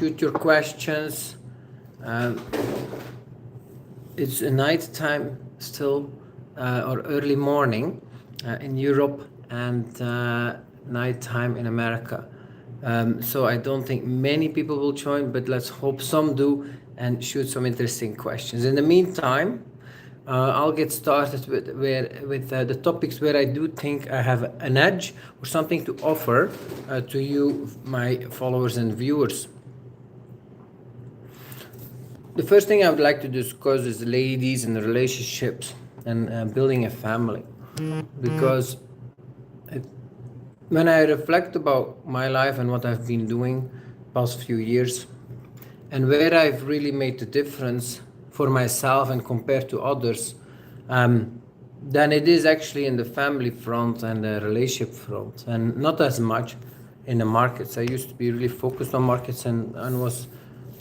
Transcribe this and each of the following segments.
shoot your questions. Um, it's a night time still, or early morning in Europe, and night time in America. So I don't think many people will join, but let's hope some do and shoot some interesting questions. In the meantime, I'll get started with the topics where I do think I have an edge or something to offer to you, my followers and viewers. The first thing I would like to discuss is ladies and relationships and building a family, because when I reflect about my life and what I've been doing past few years, and where I've really made the difference for myself and compared to others, then it is actually in the family front and the relationship front, and not as much in the markets. I used to be really focused on markets and was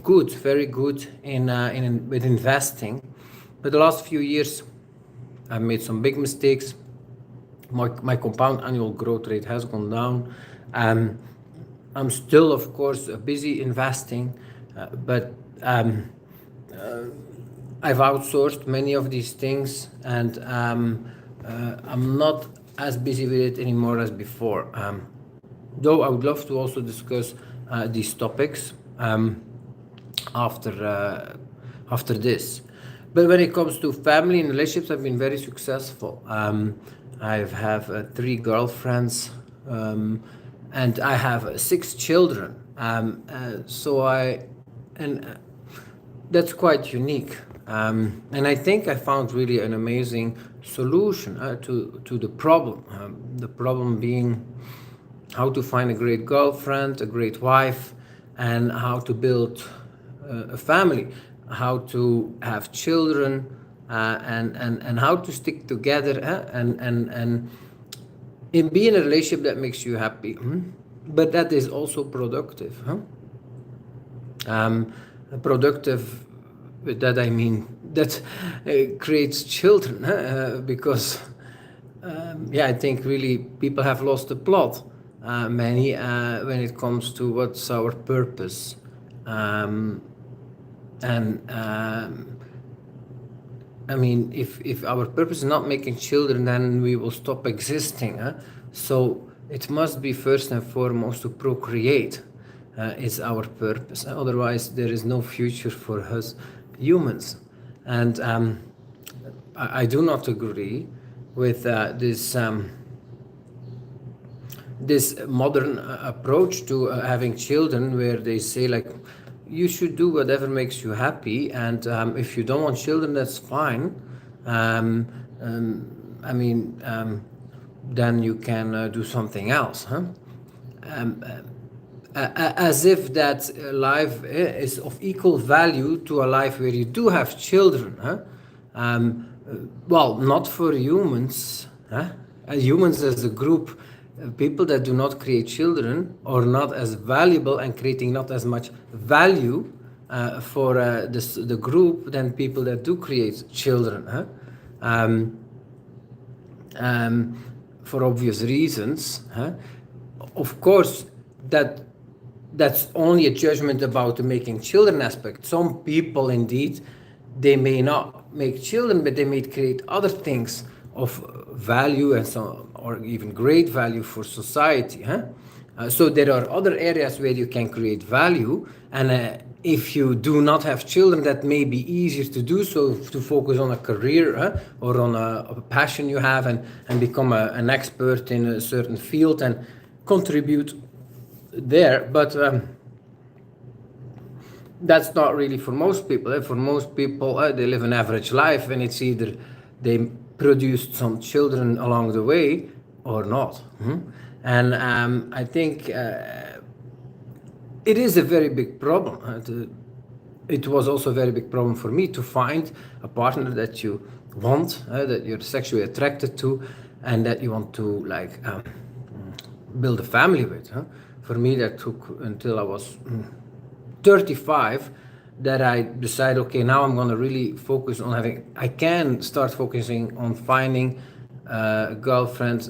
good, very good with investing. But the last few years, I've made some big mistakes. My compound annual growth rate has gone down. I'm still, of course, busy investing, but I've outsourced many of these things, and I'm not as busy with it anymore as before. Though I would love to also discuss these topics after this. But when it comes to family and relationships, I've been very successful. I have 3 girlfriends, and I have 6 children. That's quite unique. And I think I found really an amazing solution to the problem. The problem being how to find a great girlfriend, a great wife, and how to build a family, how to have children, and how to stick together, and be in a relationship that makes you happy, but that is also productive. Productive, with that I mean that creates children, because I think really people have lost the plot, many, when it comes to what's our purpose. I mean, if our purpose is not making children, then we will stop existing. So it must be first and foremost to procreate is our purpose. Otherwise, there is no future for us humans. And I do not agree with this modern approach to having children, where they say, like, you should do whatever makes you happy, and if you don't want children, that's fine. Then you can do something else. As if that life is of equal value to a life where you do have children. Well, not for humans. Humans as a group, people that do not create children are not as valuable and creating not as much value for the group than people that do create children. For obvious reasons. Of course, that's only a judgment about the making children aspect. Some people, indeed, they may not make children, but they may create other things of value and so, or even great value for society. So there are other areas where you can create value, and if you do not have children, that may be easier to do so, to focus on a career or on a passion you have, and become an expert in a certain field and contribute there. But that's not really for most people. For most people, they live an average life, and it's either they produced some children along the way or not. And I think it is a very big problem. It was also a very big problem for me to find a partner that you want, that you're sexually attracted to, and that you want to build a family with. For me, that took until I was 35 that I decided, okay, now I'm going to really focus on I can start focusing on finding a girlfriend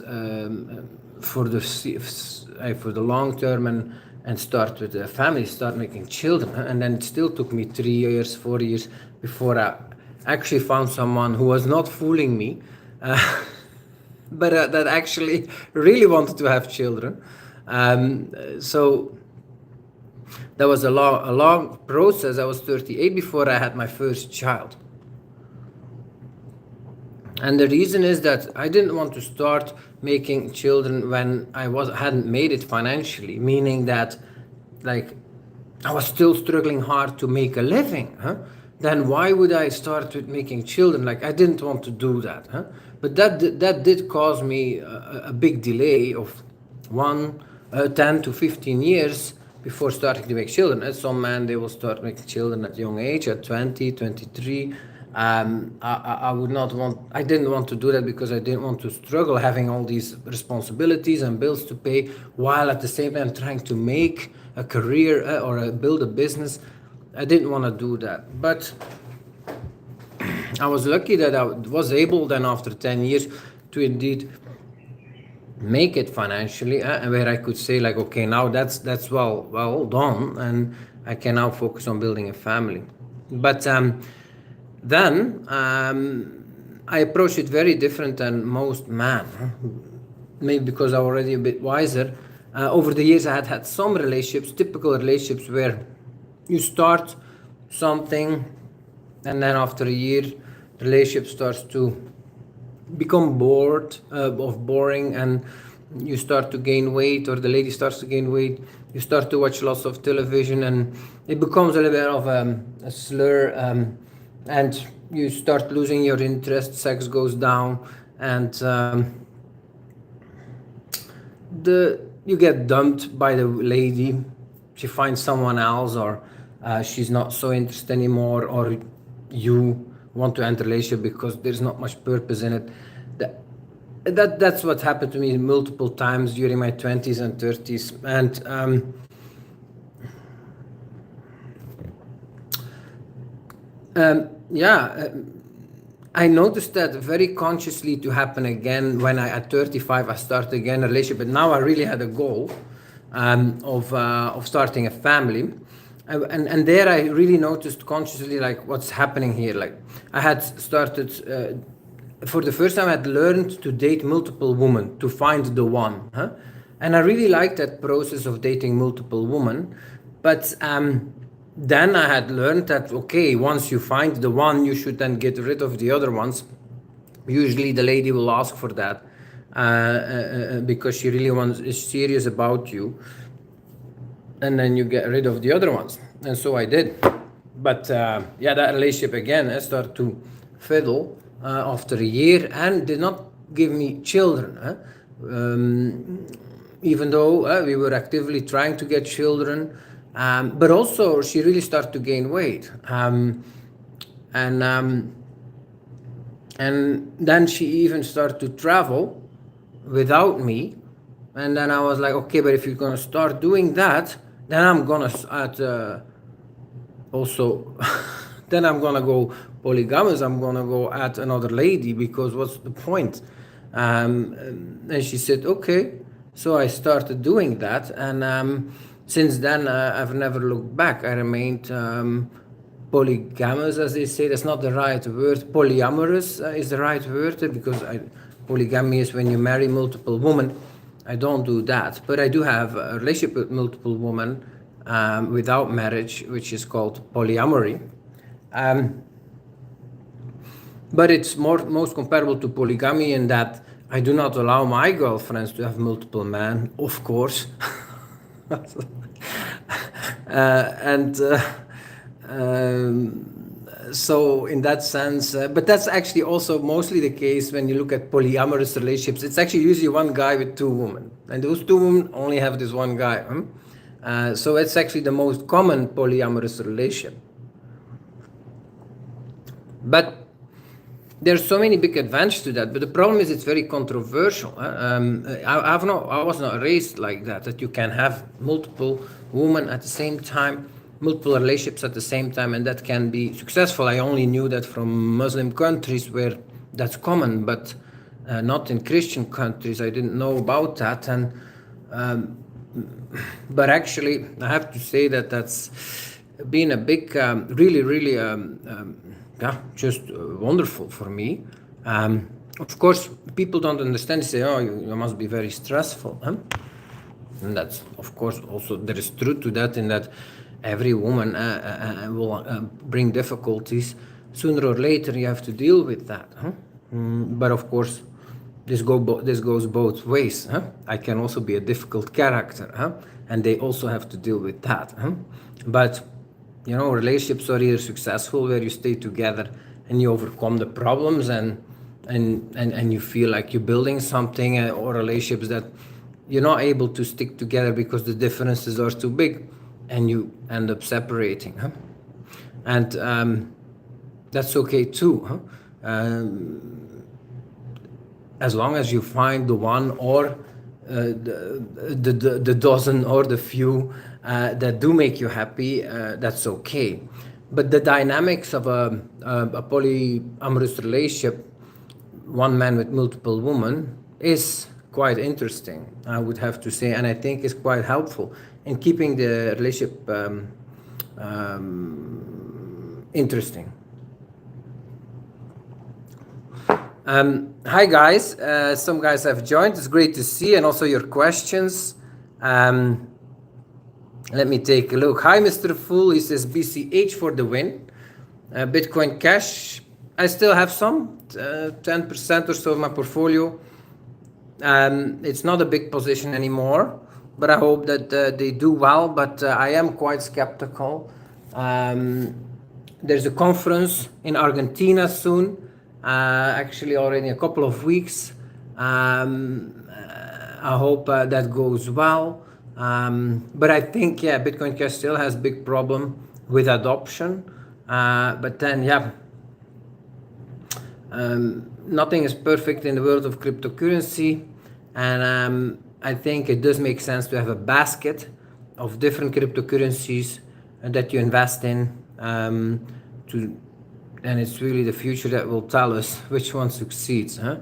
for the long term, and start with a family, start making children. And then it still took me 3 years, 4 years before I actually found someone who was not fooling me, but that actually really wanted to have children. So that was a long process. I was 38 before I had my first child. And the reason is that I didn't want to start making children when I hadn't made it financially, meaning that like I was still struggling hard to make a living. Then why would I start with making children? Like I didn't want to do that. But that did cause me a big delay of 10 to 15 years before starting to make children. As some men, they will start making children at a young age, at 20, 23. I didn't want to do that because I didn't want to struggle having all these responsibilities and bills to pay while at the same time trying to make a career or build a business. I didn't want to do that. But I was lucky that I was able then after 10 years to indeed make it financially, where I could say like, okay, now that's well done, and I can now focus on building a family. But then I approached it very different than most men, maybe because I'm already a bit wiser. Over the years I had some relationships, typical relationships, where you start something and then after a year the relationship starts to become bored of boring, and you start to gain weight, or the lady starts to gain weight. You start to watch lots of television and it becomes a little bit of a slur, and you start losing your interest, sex goes down, and you get dumped by the lady. She finds someone else, or she's not so interested anymore, or you want to enter a relationship because there's not much purpose in it. That's what happened to me multiple times during my 20s and 30s. And I noticed that very consciously to happen again when at 35 I started again a relationship, but now I really had a goal of starting a family. And there I really noticed consciously like what's happening here. Like I had started for the first time I had learned to date multiple women to find the one, and I really liked that process of dating multiple women. But then I had learned that okay, once you find the one, you should then get rid of the other ones. Usually the lady will ask for that because she really is serious about you, and then you get rid of the other ones. And so I did. But that relationship again started to fiddle after a year and did not give me children, even though we were actively trying to get children. But also she really started to gain weight, and then she even started to travel without me. And then I was like, okay, but if you're gonna start doing that, then I'm gonna also then I'm gonna go polygamous. I'm gonna go at another lady, because what's the point? And she said okay. So I started doing that, and since then I've never looked back. I remained polygamous, as they say. That's not the right word. Polyamorous is the right word, because polygamy is when you marry multiple women. I don't do that, but I do have a relationship with multiple women without marriage, which is called polyamory. But it's most comparable to polygamy in that I do not allow my girlfriends to have multiple men, of course. So in that sense, but that's actually also mostly the case when you look at polyamorous relationships. It's actually usually one guy with two women, and those two women only have this one guy. So it's actually the most common polyamorous relation. But there's so many big advantages to that, but the problem is it's very controversial. I was not raised like that you can have multiple women at the same time, multiple relationships at the same time, and that can be successful. I only knew that from Muslim countries where that's common, but not in Christian countries. I didn't know about that, and but actually, I have to say that that's been a big, really, just wonderful for me. Of course, people don't understand. They say, "Oh, you must be very stressful," huh? And that's, of course, also there is truth to that, in that every woman will bring difficulties. Sooner or later, you have to deal with that, huh? But of course, this goes both ways, huh? I can also be a difficult character, huh? And they also have to deal with that, huh? But relationships are either successful where you stay together and you overcome the problems, and you feel like you're building something, or relationships that you're not able to stick together because the differences are too big, and you end up separating, huh? And that's okay too, huh? As long as you find the one, or the dozen, or the few that do make you happy, that's okay. But the dynamics of a polyamorous relationship, one man with multiple women, is quite interesting, I would have to say, and I think is quite helpful in keeping the relationship interesting. Hi guys, some guys have joined. It's great to see, and also your questions. Let me take a look. Hi, Mr. Fool. He says BCH for the win. Bitcoin Cash. I still have some, 10% or so of my portfolio. It's not a big position anymore, but I hope that they do well. But I am quite skeptical. There's a conference in Argentina soon, actually already in a couple of weeks. I hope that goes well. But I think, Bitcoin Cash still has big problem with adoption. But then, nothing is perfect in the world of cryptocurrency. And I think it does make sense to have a basket of different cryptocurrencies that you invest in. And it's really the future that will tell us which one succeeds, huh?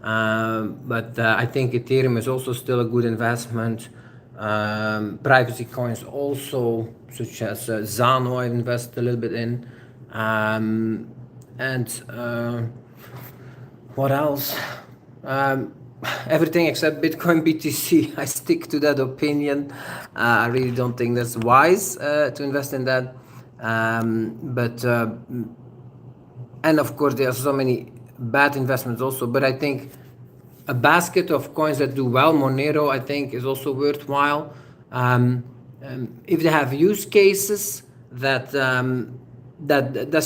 But I think Ethereum is also still a good investment. Privacy coins also, such as Zano, I've invested a little bit in. And what else? Everything except Bitcoin BTC. I stick to that opinion. I really don't think that's wise to invest in that. And of course, there are so many bad investments also. But I think a basket of coins that do well, Monero, I think, is also worthwhile. If they have use cases that's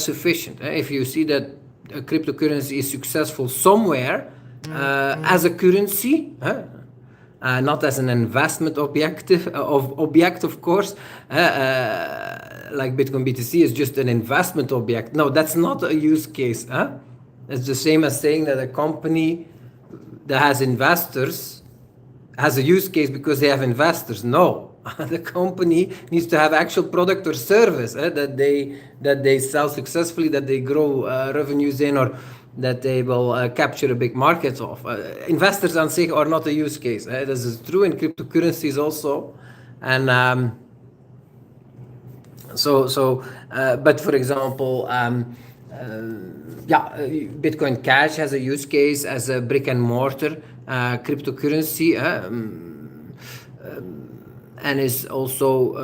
sufficient. If you see that a cryptocurrency is successful somewhere as a currency, not as an investment object, of course, like Bitcoin BTC is just an investment object. No, that's not a use case. It's the same as saying that a company that has investors has a use case because they have investors. No, the company needs to have actual product or service that they sell successfully, that they grow revenues in, or that they will capture a big market of. Investors on sig are not a use case. This is true in cryptocurrencies also. And but for example, Bitcoin Cash has a use case as a brick and mortar cryptocurrency, and is also,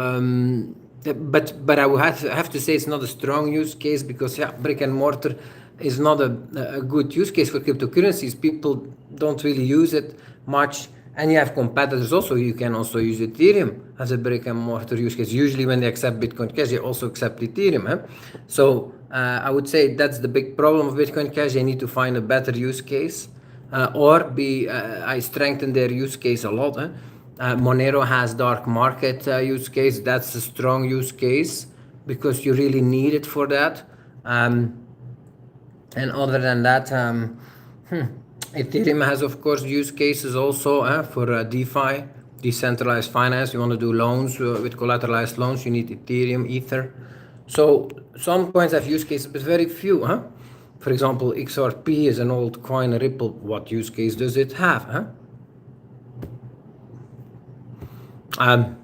but I would have to say it's not a strong use case, because brick and mortar is not a good use case for cryptocurrencies. People don't really use it much. And you have competitors also. You can also use Ethereum as a brick and mortar use case. Usually when they accept Bitcoin Cash, they also accept Ethereum. So I would say that's the big problem of Bitcoin Cash. They need to find a better use case, I strengthen their use case a lot. Monero has dark market use case. That's a strong use case because you really need it for that. And other than that, Ethereum has, of course, use cases also for DeFi, decentralized finance. You want to do loans with collateralized loans, you need Ethereum, Ether. So some coins have use cases, but very few. For example, XRP is an old coin, Ripple. What use case does it have? Um,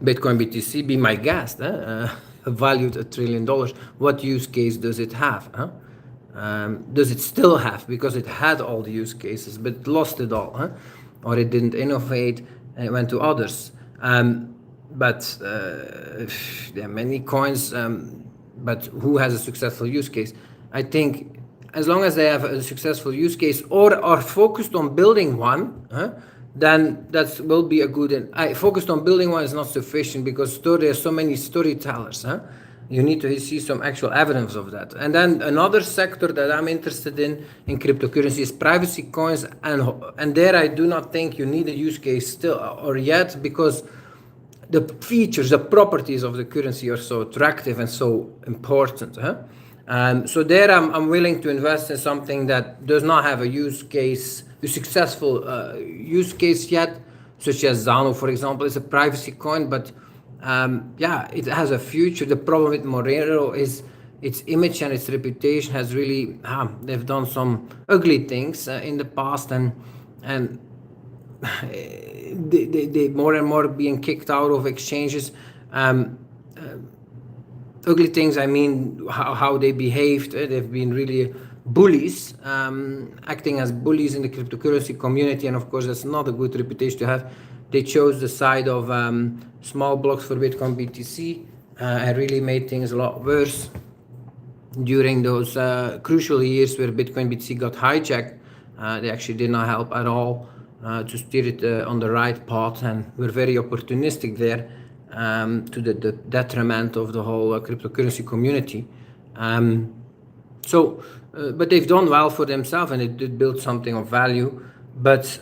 Bitcoin BTC, be my guest, valued $1 trillion. What use case does it have? Does it still have? Because it had all the use cases, but lost it all, or it didn't innovate and it went to others. But there are many coins, but who has a successful use case? I think as long as they have a successful use case or are focused on building one, then that will be a good. I focused on building one is not sufficient because there are so many storytellers. You need to see some actual evidence of that. And then another sector that I'm interested in cryptocurrency is privacy coins, and there I do not think you need a use case still or yet, because the features, the properties of the currency are so attractive and so important. So there I'm willing to invest in something that does not have a use case, a successful use case yet, such as Zano, for example, is a privacy coin, but yeah, it has a future. The problem with Monero is its image and its reputation has really, they've done some ugly things in the past, and they more and more being kicked out of exchanges. Ugly things, I mean, how they behaved. They've been really bullies, acting as bullies in the cryptocurrency community, and of course that's not a good reputation to have. They chose the side of small blocks for Bitcoin BTC and really made things a lot worse during those crucial years where Bitcoin BTC got hijacked. They actually did not help at all to steer it on the right path, and were very opportunistic there, to the detriment of the whole cryptocurrency community. But they've done well for themselves, and they did build something of value. But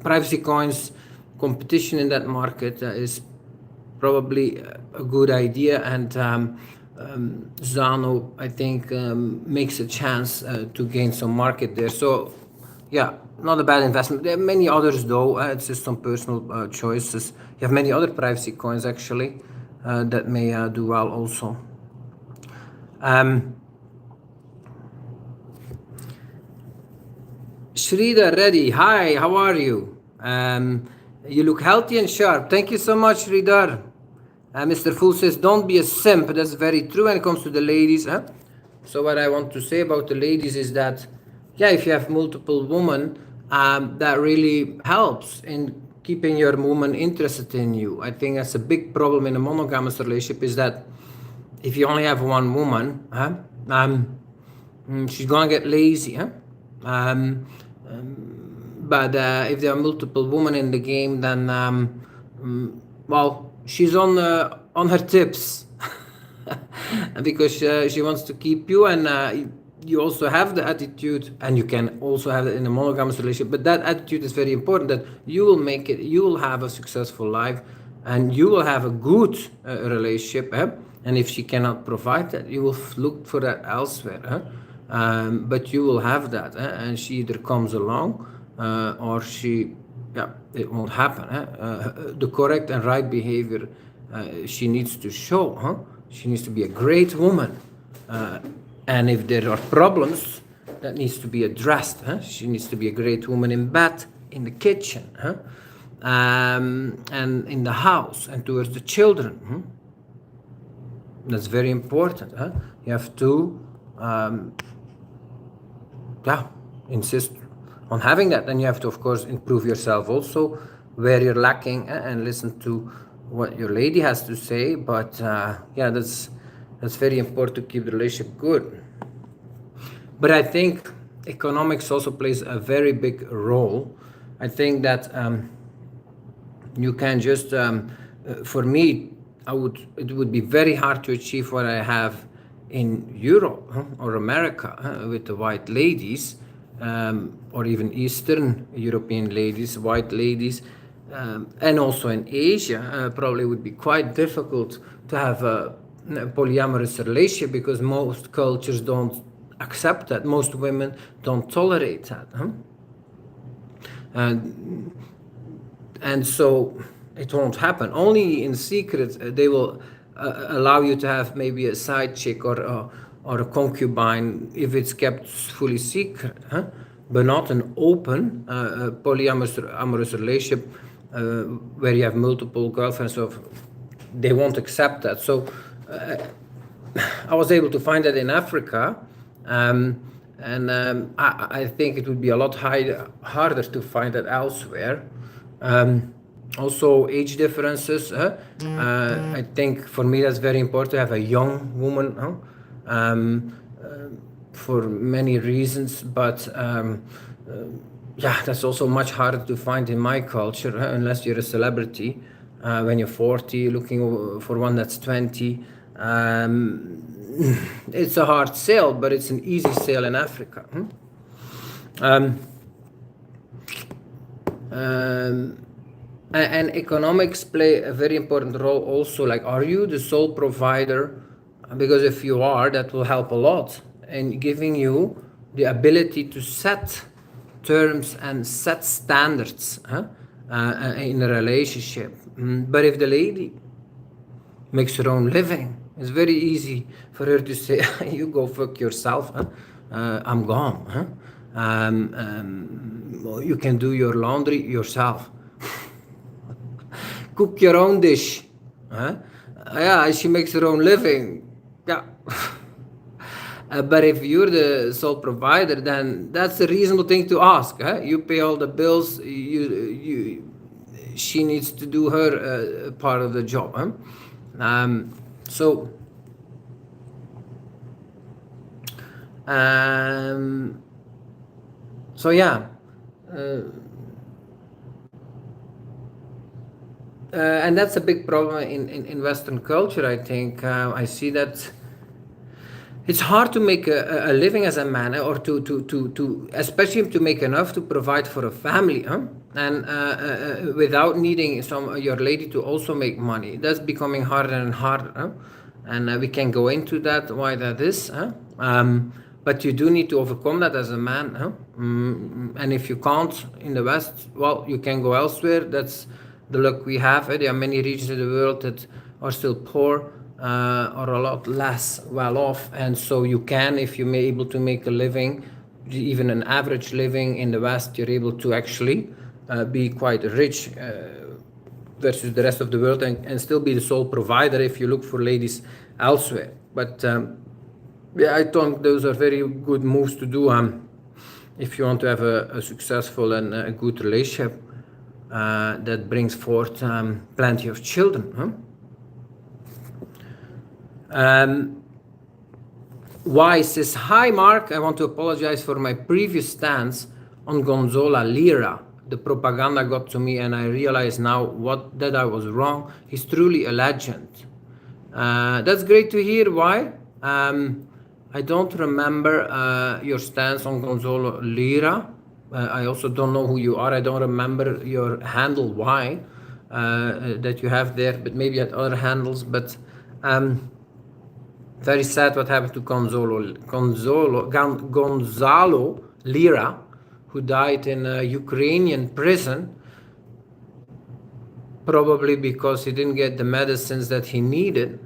privacy coins, competition in that market is probably a good idea, and Zano, I think, makes a chance to gain some market there. So yeah, not a bad investment. There are many others though. It's just some personal choices. You have many other privacy coins actually that may do well also. Shrida Reddy, hi, how are you? You look healthy and sharp. Thank you so much, Sridhar. Mr. Fool says, don't be a simp. That's very true when it comes to the ladies. So what I want to say about the ladies is that, yeah, if you have multiple women, that really helps in keeping your woman interested in you. I think that's a big problem in a monogamous relationship, is that if you only have one woman, she's gonna get lazy. But if there are multiple women in the game, then well, she's on her tips because she wants to keep you, and you also have the attitude, and you can also have it in a monogamous relationship, but that attitude is very important, that you will make it, you will have a successful life, and you will have a good relationship. And if she cannot provide that, you will look for that elsewhere. But you will have that, and she either comes along or she, yeah, it won't happen. The correct and right behavior she needs to show. She needs to be a great woman, and if there are problems, that needs to be addressed. She needs to be a great woman in bed, in the kitchen, and in the house, and towards the children. That's very important. You have to insist on having that. And you have to, of course, improve yourself also where you're lacking, and listen to what your lady has to say. But yeah, that's very important to keep the relationship good. But I think economics also plays a very big role. I think that you can just, for me, it would be very hard to achieve what I have in Europe or America with the white ladies, or even Eastern European ladies, white ladies, and also in Asia. Probably would be quite difficult to have a polyamorous relationship, because most cultures don't accept that. Most women don't tolerate that. And so it won't happen. Only in secret they will allow you to have maybe a side chick or a concubine if it's kept fully secret. but not an open polyamorous relationship where you have multiple girlfriends. So they won't accept that. So I was able to find that in Africa, and I think it would be a lot harder to find that elsewhere. Also, age differences. I think for me that's very important to have a young woman, for many reasons. But yeah, that's also much harder to find in my culture, unless you're a celebrity. When you're 40, looking for one that's 20. It's a hard sale, but it's an easy sale in Africa. And economics play a very important role also. Like, are you the sole provider? Because if you are, that will help a lot in giving you the ability to set terms and set standards in a relationship. But if the lady makes her own living, it's very easy for her to say, you go fuck yourself, I'm gone. You can do your laundry yourself. Cook your own dish. Yeah, she makes her own living. Yeah. But if you're the sole provider, then that's a reasonable thing to ask. You pay all the bills. She needs to do her part of the job. So yeah. And that's a big problem in Western culture, I think. I see that it's hard to make a living as a man, or to especially to make enough to provide for a family, and without needing your lady to also make money. That's becoming harder and harder, and we can go into that, why that is. But you do need to overcome that as a man. And if you can't in the West, well, you can go elsewhere. That's the luck we have. There are many regions in the world that are still poor, or a lot less well off, and so you can, if you're able to make a living, even an average living in the West, you're able to actually be quite rich versus the rest of the world, and still be the sole provider if you look for ladies elsewhere. But yeah, I think those are very good moves to do if you want to have a successful and a good relationship that brings forth plenty of children. Y says, hi Mark, I want to apologize for my previous stance on Gonzalo Lira. The propaganda got to me and I realize now that I was wrong. He's truly a legend. That's great to hear. Why? I don't remember your stance on Gonzalo Lira. I also don't know who you are. I don't remember your handle, why, that you have there, but maybe you had other handles. But very sad what happened to Gonzalo Lira, who died in a Ukrainian prison, probably because he didn't get the medicines that he needed.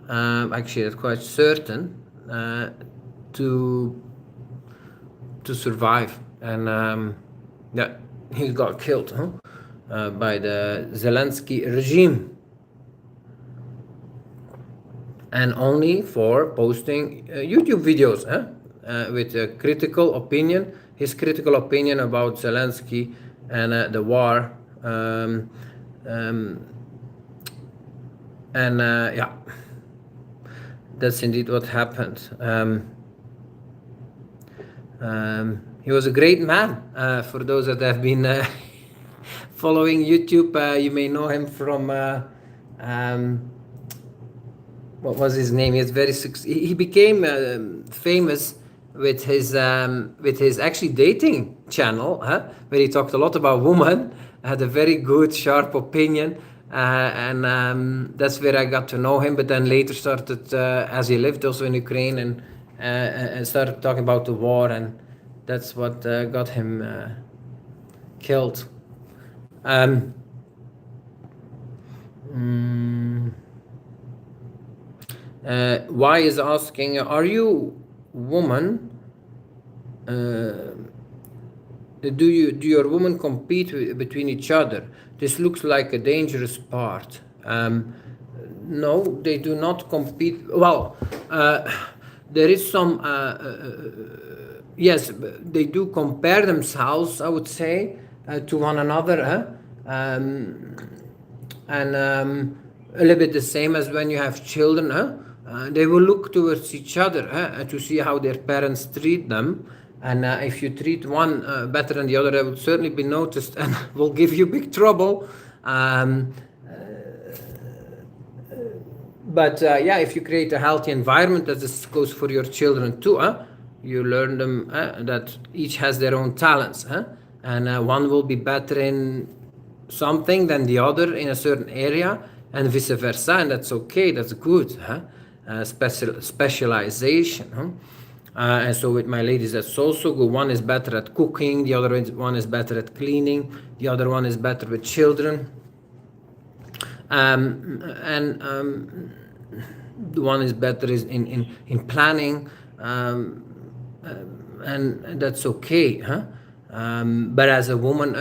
Actually, that's quite certain, to survive. And yeah, he got killed by the Zelensky regime. And only for posting YouTube videos with a critical opinion, his critical opinion about Zelensky and the war. Yeah, that's indeed what happened. He was a great man. For those that have been following YouTube, you may know him from what was his name? He became famous with his actually dating channel, where he talked a lot about women, had a very good, sharp opinion, and that's where I got to know him. But then later started, as he lived also in Ukraine, and started talking about the war, and that's what got him killed. Y is asking, are you woman do your women compete between each other? This looks like a dangerous part. No, they do not compete. Well, there is some. Yes, they do compare themselves, I would say, to one another, and a little bit the same as when you have children. They will look towards each other to see how their parents treat them. And if you treat one better than the other, that would certainly be noticed and will give you big trouble. But yeah, if you create a healthy environment, that this goes for your children too. You learn them that each has their own talents, and one will be better in something than the other in a certain area, and vice versa, and that's okay. That's good. Specialization. And so with my ladies, that's also good. One is better at cooking, the other one is better at cleaning, the other one is better with children. And the one is better in planning, and that's okay. But as a woman,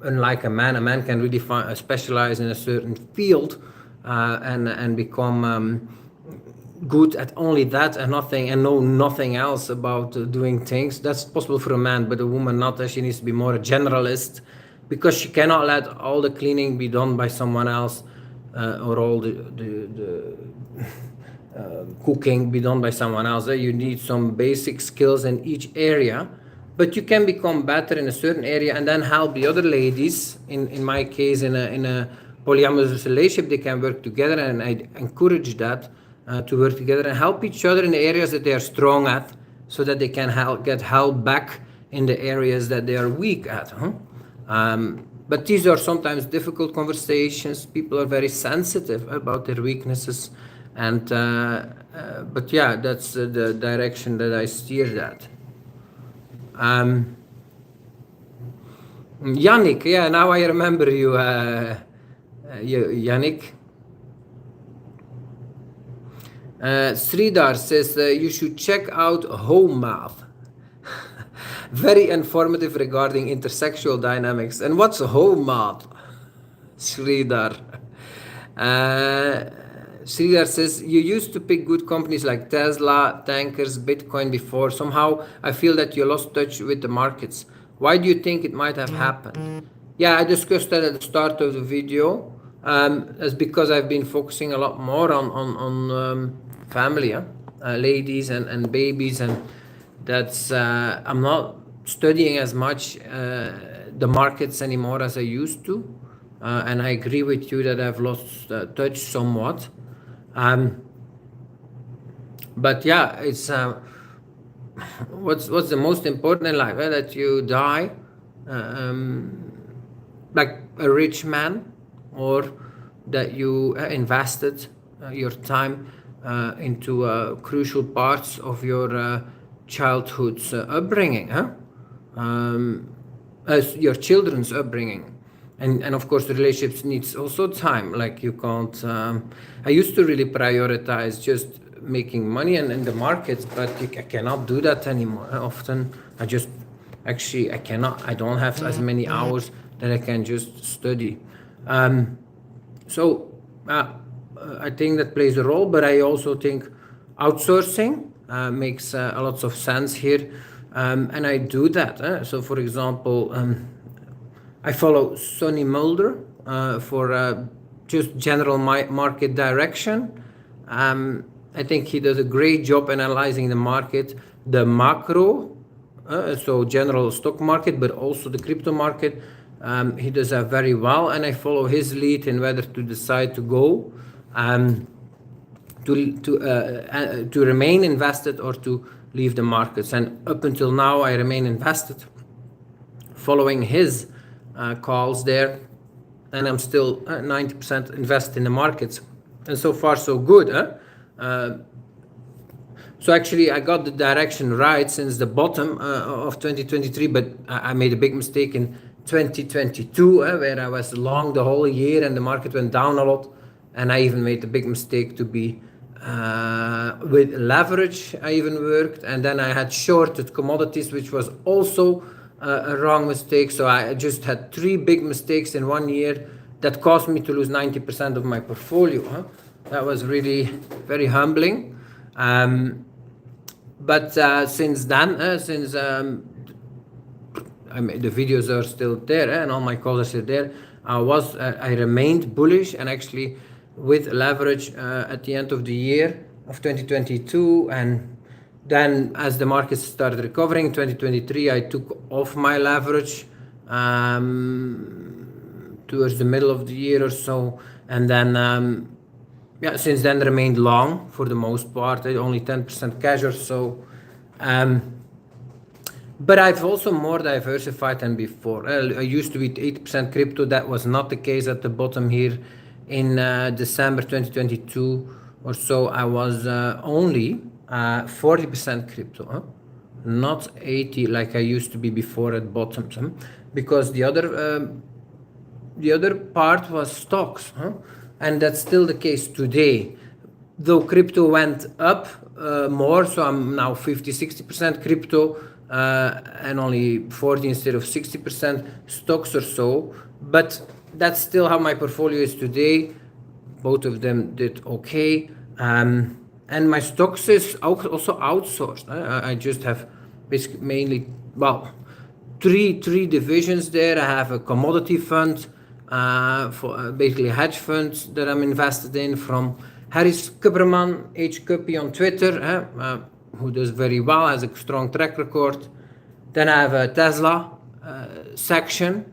unlike a man can really specialize in a certain field and become good at only that and nothing, and know nothing else about doing things. That's possible for a man, but a woman not. She needs to be more a generalist, because she cannot let all the cleaning be done by someone else, or all the cooking be done by someone else. You need some basic skills in each area, but you can become better in a certain area and then help the other ladies. In my case, in a polyamorous relationship, they can work together, and I encourage that to work together and help each other in the areas that they are strong at, so that they can get help back in the areas that they are weak at. But these are sometimes difficult conversations. People are very sensitive about their weaknesses, and but yeah, that's the direction that I steer that. Yannick, yeah, now I remember you, Yannick. Sridhar says you should check out Home Math. Very informative regarding intersexual dynamics. And what's Home Math? Sridhar. Sridhar says, you used to pick good companies like Tesla, tankers, Bitcoin before. Somehow I feel that you lost touch with the markets. Why do you think it might have happened? Yeah, I discussed that at the start of the video. That's because I've been focusing a lot more on family, ladies and babies, and that's I'm not studying as much the markets anymore as I used to, and I agree with you that I've lost touch somewhat. But yeah, it's what's the most important in life? That you die like a rich man, or that you invested your time into crucial parts of your childhood's upbringing, as your children's upbringing. And of course the relationships needs also time. Like you can't I used to really prioritize just making money and in the markets, but I cannot do that anymore. Often I cannot. I don't have as many hours that I can just study. So I think that plays a role, but I also think outsourcing makes a lot of sense here, and I do that. So for example, I follow Sonny Mulder for just general market direction. I think he does a great job analyzing the market, the macro, so general stock market, but also the crypto market. He does that very well, and I follow his lead in whether to decide to go, to remain invested or to leave the markets. And up until now, I remain invested, following his calls there, and I'm still 90% invested in the markets, and so far so good. So actually I got the direction right since the bottom of 2023, but I made a big mistake in 2022 where I was long the whole year and the market went down a lot, and I even made a big mistake to be with leverage. I even worked, and then I had shorted commodities, which was also a wrong mistake. So I just had 3 big mistakes in 1 year that caused me to lose 90% of my portfolio. That was really very humbling. But since then, I mean, the videos are still there, and all my calls are still there. I remained bullish, and actually with leverage at the end of the year of 2022, and then as the markets started recovering in 2023, I took off my leverage towards the middle of the year or so, and then since then remained long for the most part, only 10% cash or so. But I've also more diversified than before. I used to be 80% crypto. That was not the case at the bottom here in December 2022 or so. I was only 40% crypto, not 80 like I used to be before at bottoms, because the other part was stocks, and that's still the case today. Though crypto went up more, so I'm now 50-60% crypto, and only 40 instead of 60% stocks or so. But that's still how my portfolio is today. Both of them did okay. And my stocks is also outsourced. I just have basically mainly, three divisions there. I have a commodity fund, for basically hedge funds that I'm invested in, from Harris Kuberman, HKuppy on Twitter, who does very well, has a strong track record. Then I have a Tesla section,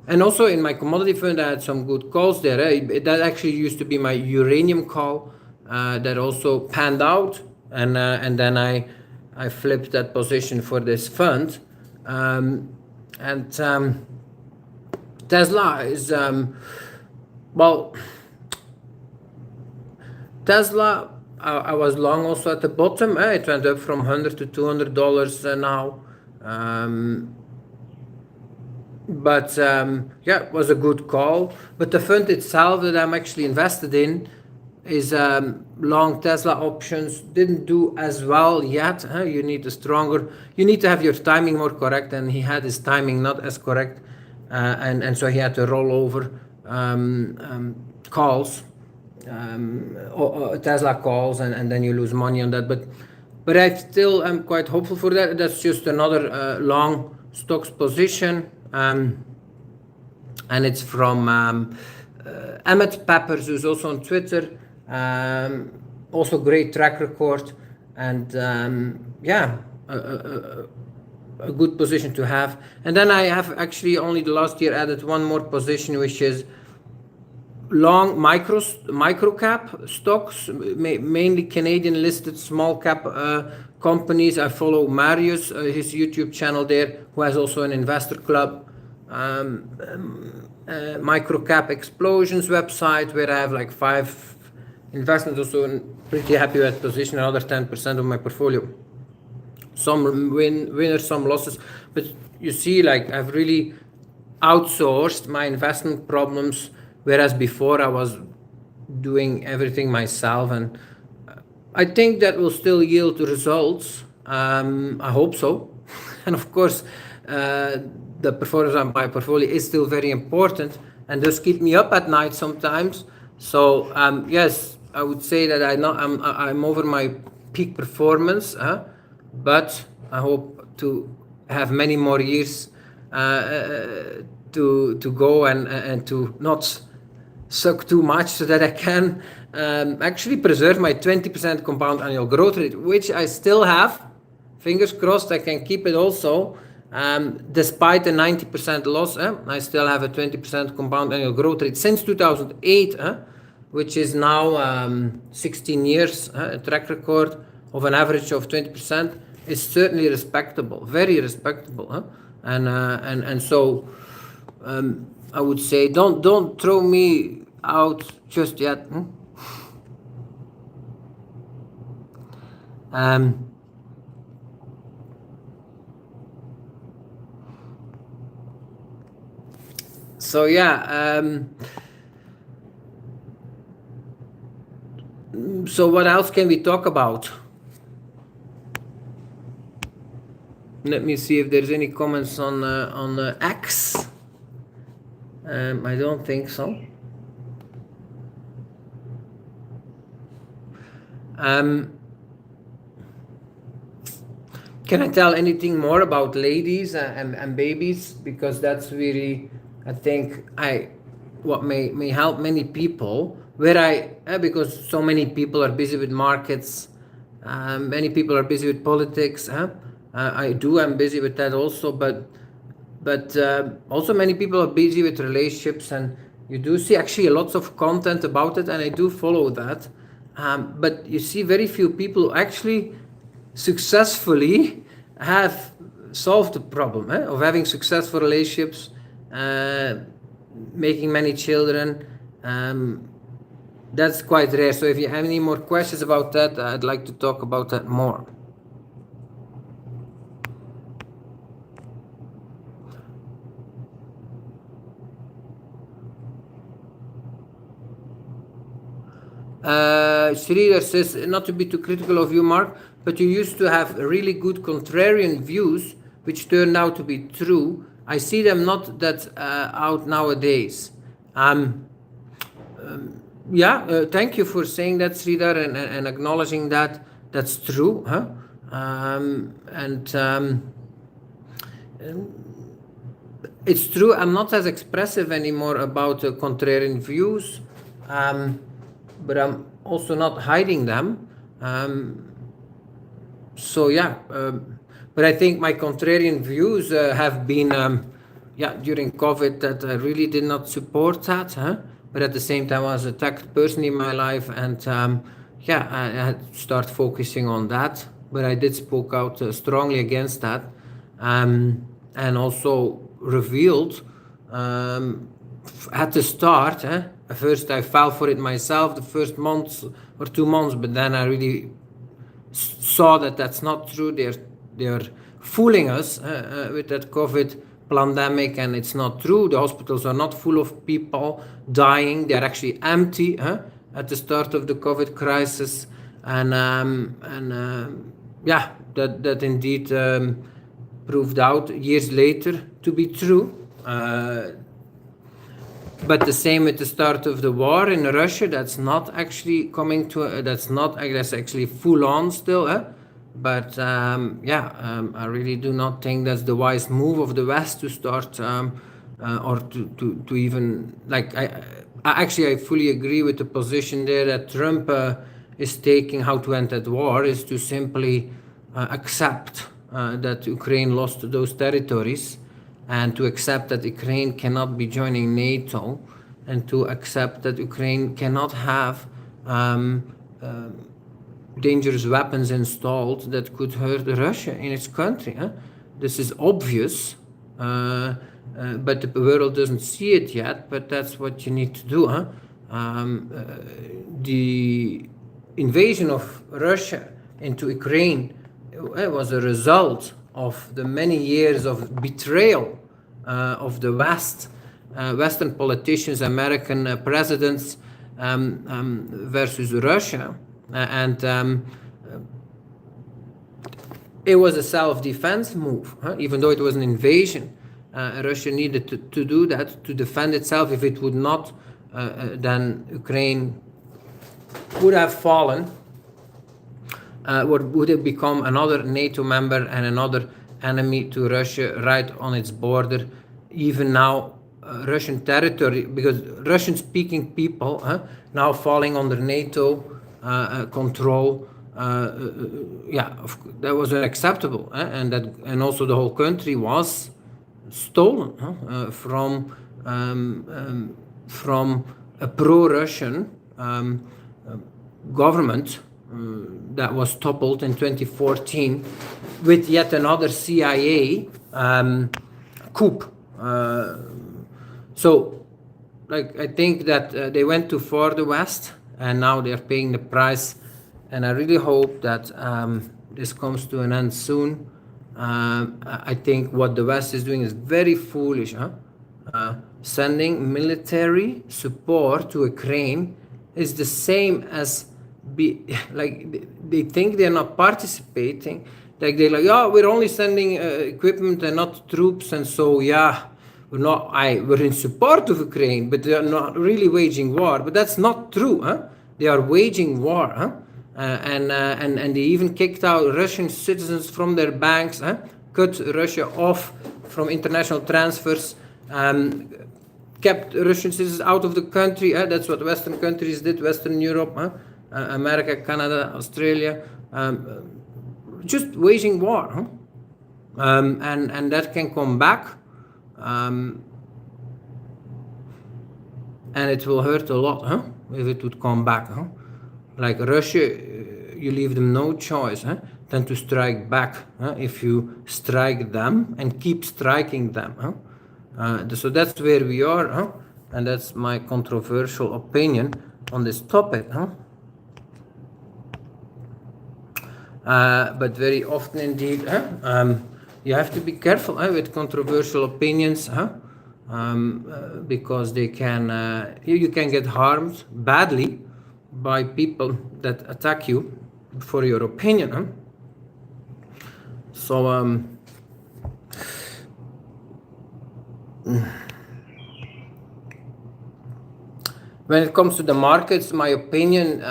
and also in my commodity fund I had some good calls there. That actually used to be my uranium call that also panned out, and then I flipped that position for this fund, and Tesla is Tesla, I was long also at the bottom. It went up from $100 to $200 now. But it was a good call. But the fund itself that I'm actually invested in is long Tesla options. Didn't do as well yet. You need to have your timing more correct, and he had his timing not as correct, and so he had to roll over calls, Tesla calls, and then you lose money on that. But I still am quite hopeful for that. That's just another long stocks position, and it's from Emmett Peppers, who's also on Twitter. Also great track record, and a good position to have. And then I have actually only the last year added one more position, which is long micro cap stocks, mainly Canadian listed small cap companies. I follow Marius, his YouTube channel there, who has also an investor club, micro cap explosions website, where I have like 5 investments. Also pretty happy with that position, another 10% of my portfolio. Some winners, some losses, but you see, like, I've really outsourced my investment problems, whereas before I was doing everything myself, and I think that will still yield results. I hope so. And of course, the performance of my portfolio is still very important and does keep me up at night sometimes. So yes, I would say that I'm over my peak performance, but I hope to have many more years to go, and to not suck too much, so that I can actually preserve my 20% compound annual growth rate, which I still have. Fingers crossed I can keep it also, despite the 90% loss. I still have a 20% compound annual growth rate since 2008, which is now 16 years. A track record of an average of 20% is certainly respectable, very respectable. And so I would say don't throw me out just yet. So yeah, so what else can we talk about? Let me see if there's any comments on X. I don't think so. Can I tell anything more about ladies and babies? Because that's really, I think, what may help many people. Because so many people are busy with markets, many people are busy with politics. I'm busy with that also, but also many people are busy with relationships, and you do see actually lots of content about it, and I do follow that. But you see very few people who actually successfully have solved the problem of having successful relationships, making many children. That's quite rare. So if you have any more questions about that, I'd like to talk about that more. Sridhar says, not to be too critical of you, Mark, but you used to have really good contrarian views, which turned out to be true. I see them not that out nowadays. Thank you for saying that, Sridhar, and acknowledging that. That's true. It's true, I'm not as expressive anymore about contrarian views. But I'm also not hiding them. But I think my contrarian views have been, during COVID, that I really did not support that. But at the same time, I was attacked personally in my life, and I had to start focusing on that. But I did spoke out strongly against that, and also revealed at the start. First, I fell for it myself the first month or 2 months, but then I really saw that that's not true. They're fooling us with that COVID pandemic, and it's not true. The hospitals are not full of people dying; they're actually empty at the start of the COVID crisis, that indeed proved out years later to be true. But the same with the start of the war in Russia. That's not actually coming to. That's actually full on still. But I really do not think that's the wise move of the West to start or to even like. I fully agree with the position there that Trump is taking. How to end that war is to simply accept that Ukraine lost those territories, and to accept that Ukraine cannot be joining NATO, and to accept that Ukraine cannot have dangerous weapons installed that could hurt Russia in its country. This is obvious, but the world doesn't see it yet, but that's what you need to do. The invasion of Russia into Ukraine was a result of the many years of betrayal of the West, Western politicians, American presidents versus Russia. It was a self-defense move, even though it was an invasion. Russia needed to do that to defend itself. If it would not, then Ukraine would have fallen, would have become another NATO member and another enemy to Russia right on its border. Even now, Russian territory, because Russian-speaking people now falling under NATO control, that was unacceptable, and also the whole country was stolen from a pro-Russian government that was toppled in 2014 with yet another CIA coup. I think that they went too far, the West, and now they're paying the price. And I really hope that this comes to an end soon. I think what the West is doing is very foolish. Sending military support to Ukraine is the same as they think they're not participating Like they're like, yeah, we're only sending equipment and not troops, and so yeah, we're in support of Ukraine, but they are not really waging war. But that's not true, huh? They are waging war, huh? And they even kicked out Russian citizens from their banks, huh? Cut Russia off from international transfers, kept Russian citizens out of the country. That's what Western countries did, Western Europe, America, Canada, Australia, just waging war. And that can come back, and it will hurt a lot, if it would come back. Like Russia, you leave them no choice than to strike back if you strike them and keep striking them. So that's where we are, and that's my controversial opinion on this topic. But very often indeed, you have to be careful with controversial opinions, because they can you can get harmed badly by people that attack you for your opinion. So when it comes to the markets, my opinion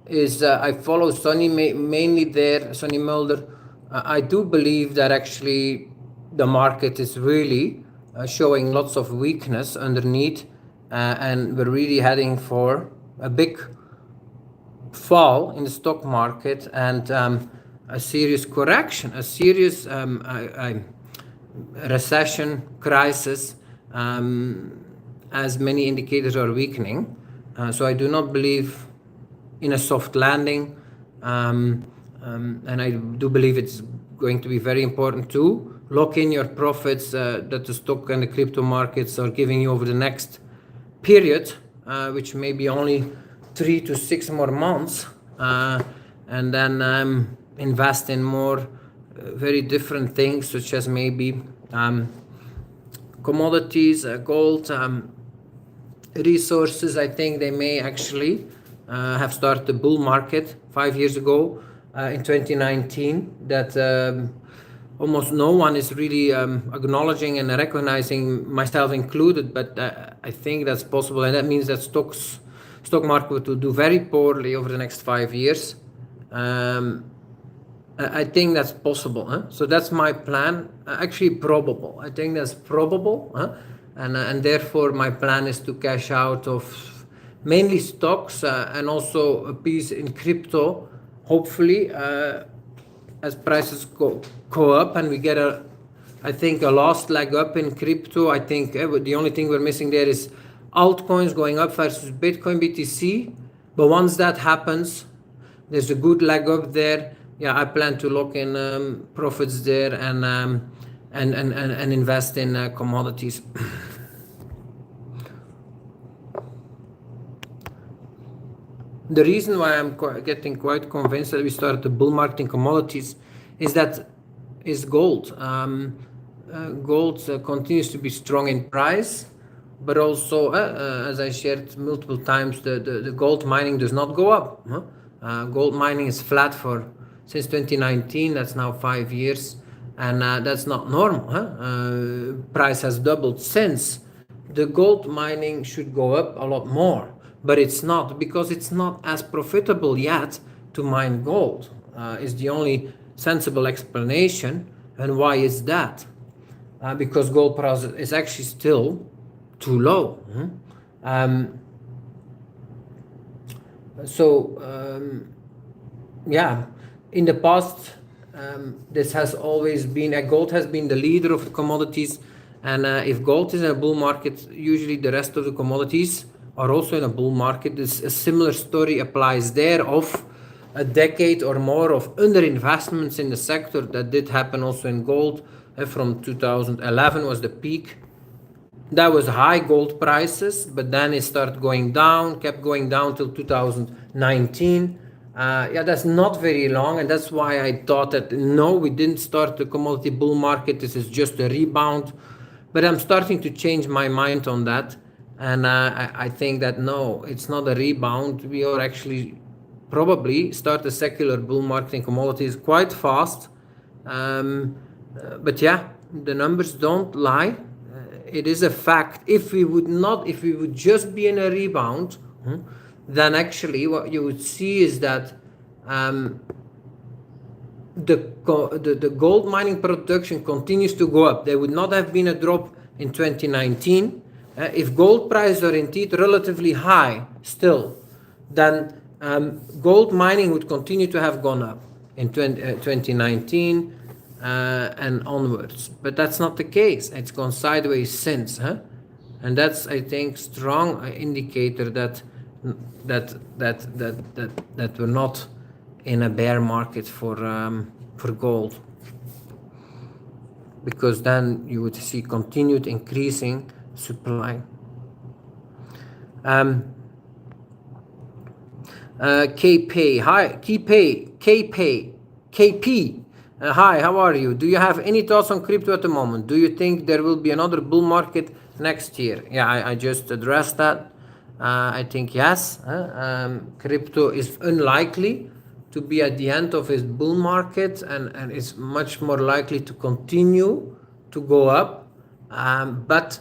is I follow Sonny mainly there, Sonny Mulder. I do believe that actually the market is really showing lots of weakness underneath, and we're really heading for a big fall in the stock market and a serious correction, a serious recession, crisis, as many indicators are weakening. So I do not believe in a soft landing, and I do believe it's going to be very important to lock in your profits that the stock and the crypto markets are giving you over the next period, which may be only 3 to 6 more months, and then invest in more very different things, such as maybe commodities, gold, resources. I think they may actually have started the bull market 5 years ago in 2019 that almost no one is really acknowledging and recognizing, myself included, but I think that's possible, and that means that stock market will do very poorly over the next 5 years. I think that's possible. So that's my plan. Actually probable. I think that's probable. And therefore my plan is to cash out of mainly stocks and also a piece in crypto, hopefully, as prices go up and we get I think a last leg up in crypto. I think the only thing we're missing there is altcoins going up versus Bitcoin, BTC. But once that happens, there's a good leg up there. Yeah, I plan to lock in profits there and invest in commodities. The reason why I'm getting quite convinced that we start the bull market in commodities is gold. Gold continues to be strong in price, but also, as I shared multiple times, the gold mining does not go up. Gold mining is flat since 2019. That's now 5 years, and that's not normal. Price has doubled since. The gold mining should go up a lot more, but it's not, because it's not as profitable yet to mine gold. Is the only sensible explanation. And why is that? Because gold price is actually still too low. Yeah, in the past, this has always been, gold has been the leader of the commodities, and if gold is in a bull market, usually the rest of the commodities are also in a bull market. A similar story applies there of a decade or more of underinvestments in the sector. That did happen also in gold. From 2011 was the peak. That was high gold prices, but then it started going down, kept going down till 2019. Yeah, that's not very long, and that's why I thought that no, we didn't start the commodity bull market. This is just a rebound. But I'm starting to change my mind on that, and I think that no, it's not a rebound. We are actually probably start a secular bull market in commodities quite fast, But yeah, the numbers don't lie. It is a fact. If we would just be in a rebound, then actually what you would see is that the gold mining production continues to go up. There would not have been a drop in 2019 if gold prices are indeed relatively high still. Then gold mining would continue to have gone up in 2019 and onwards. But that's not the case. It's gone sideways since, and that's, I think, strong indicator that we're not in a bear market for gold, because then you would see continued increasing supply. KP, hi, KP. Hi, how are you? Do you have any thoughts on crypto at the moment? Do you think there will be another bull market next year? Yeah, I just addressed that. I think yes. Crypto is unlikely to be at the end of its bull market, and it's much more likely to continue to go up. But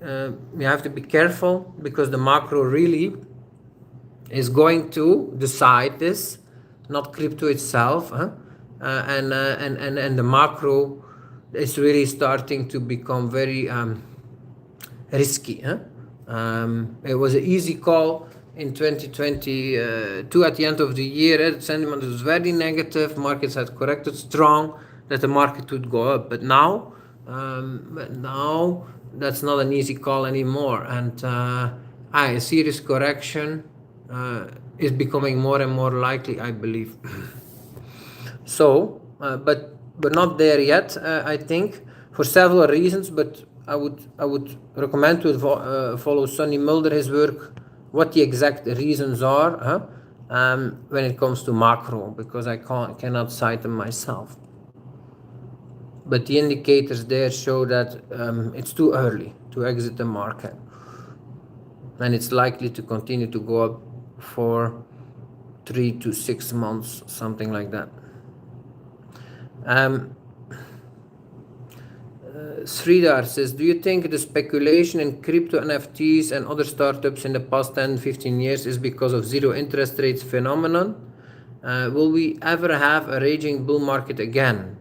you have to be careful, because the macro really is going to decide this, not crypto itself. And the macro is really starting to become very risky. It was an easy call in 2022 at the end of the year. The sentiment was very negative. Markets had corrected strong that the market would go up, but now that's not an easy call anymore, and a serious correction is becoming more and more likely, I believe. So, but not there yet, I think, for several reasons. But I would recommend to follow Sonny Mulder, his work, what the exact reasons are when it comes to macro, because I cannot cite them myself. But the indicators there show that it's too early to exit the market, and it's likely to continue to go up for 3 to 6 months, something like that. Sridhar says, do you think the speculation in crypto, NFTs and other startups in the past 10-15 years is because of zero interest rates phenomenon? Will we ever have a raging bull market again?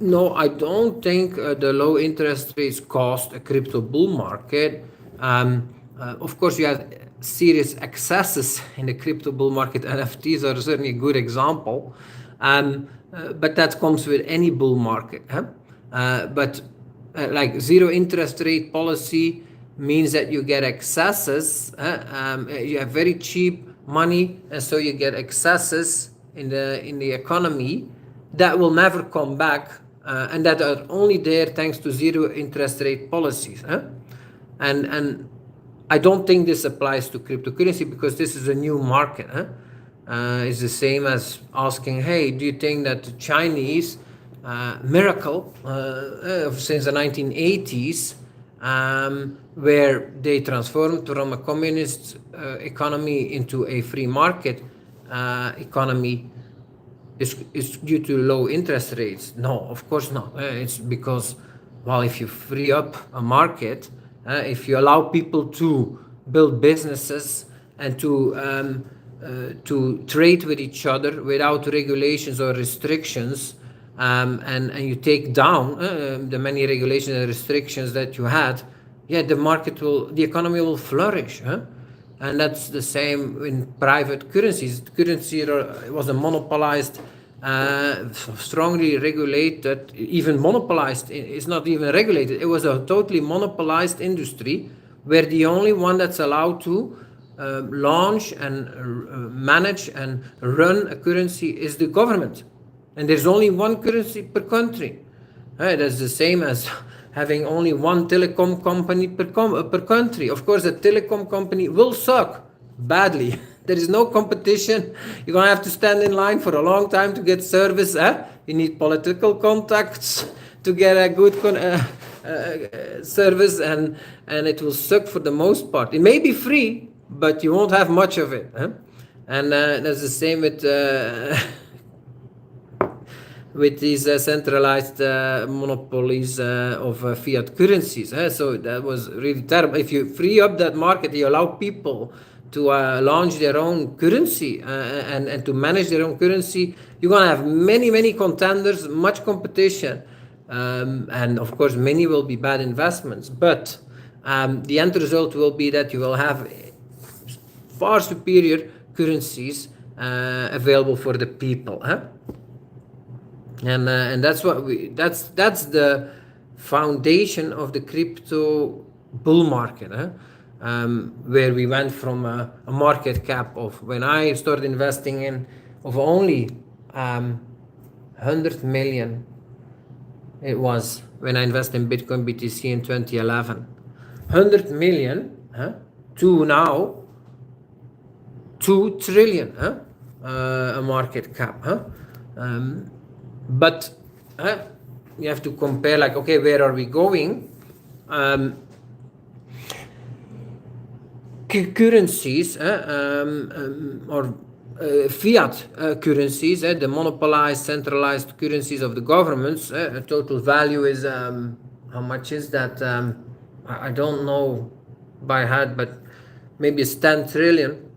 No, I don't think the low interest rates caused a crypto bull market. Of course, you have serious excesses in the crypto bull market. NFTs are certainly a good example, but that comes with any bull market. But like zero interest rate policy means that you get excesses. You have very cheap money, and so you get excesses in the economy that will never come back, and that are only there thanks to zero interest rate policies. And I don't think this applies to cryptocurrency, because this is a new market. It's the same as asking, hey, do you think that the Chinese miracle since the 1980s, where they transformed from a communist economy into a free market economy, is due to low interest rates? No, of course not. It's because, well, if you free up a market, if you allow people to build businesses and to trade with each other without regulations or restrictions, and you take down the many regulations and restrictions that you had, the economy will flourish. And that's the same in private currencies. Currency was a monopolized, strongly regulated, even monopolized. It's not even regulated. It was a totally monopolized industry, where the only one that's allowed to launch and manage and run a currency is the government. And there's only one currency per country. That's the same as having only one telecom company per country. Of course, a telecom company will suck badly. There is no competition. You're going to have to stand in line for a long time to get service. You need political contacts to get a good service, and it will suck for the most part. It may be free, but you won't have much of it. And that's the same with with these centralized monopolies of fiat currencies. So that was really terrible. If you free up that market, you allow people to launch their own currency and to manage their own currency, you're going to have many contenders, much competition. And of course, many will be bad investments. But the end result will be that you will have far superior currencies available for the people. And that's what that's the foundation of the crypto bull market, where we went from a market cap of, when I started investing in, of only 100 million. It was when I invested in Bitcoin BTC in 2011, 100 million to now 2 trillion a market cap. But you have to compare, like, okay, where are we going? Currencies or fiat currencies, the monopolized, centralized currencies of the governments, total value is, how much is that? I don't know by heart, but maybe it's 10 trillion.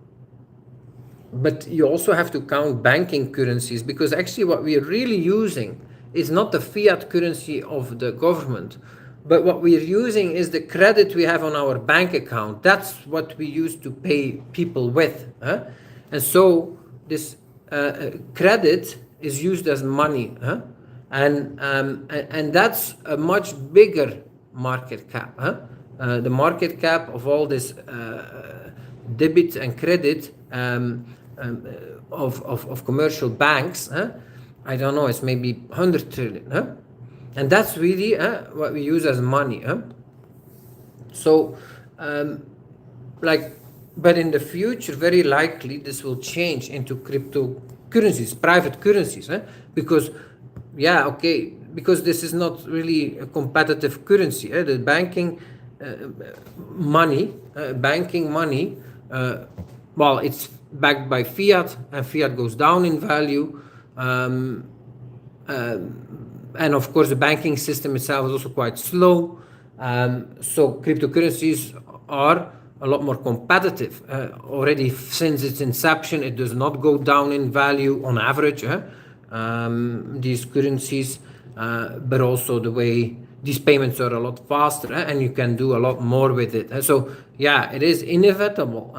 But you also have to count banking currencies, because actually what we are really using is not the fiat currency of the government, but what we are using is the credit we have on our bank account. That's what we use to pay people with. And so this credit is used as money. And that's a much bigger market cap. The market cap of all this debit and credit of commercial banks, I don't know, it's maybe 100 trillion. And that's really what we use as money. So, but in the future, very likely this will change into cryptocurrencies, private currencies, because, because this is not really a competitive currency. The banking money, well, it's backed by fiat, and fiat goes down in value. And of course, the banking system itself is also quite slow. So cryptocurrencies are a lot more competitive. Already since its inception, it does not go down in value on average, these currencies, but also the way these payments are a lot faster, and you can do a lot more with it. So yeah, it is inevitable.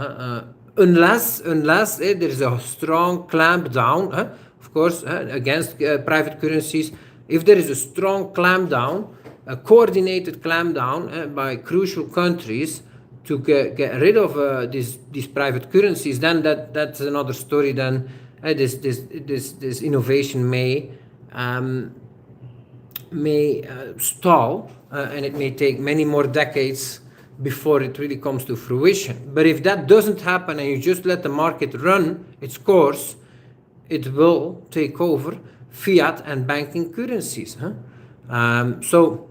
Unless there is a strong clamp down, of course, against private currencies. If there is a strong clamp down, a coordinated clamp down by crucial countries to get rid of these private currencies, then that's another story. Then this innovation may stall, and it may take many more decades before it really comes to fruition. But if that doesn't happen and you just let the market run its course, it will take over fiat and banking currencies. So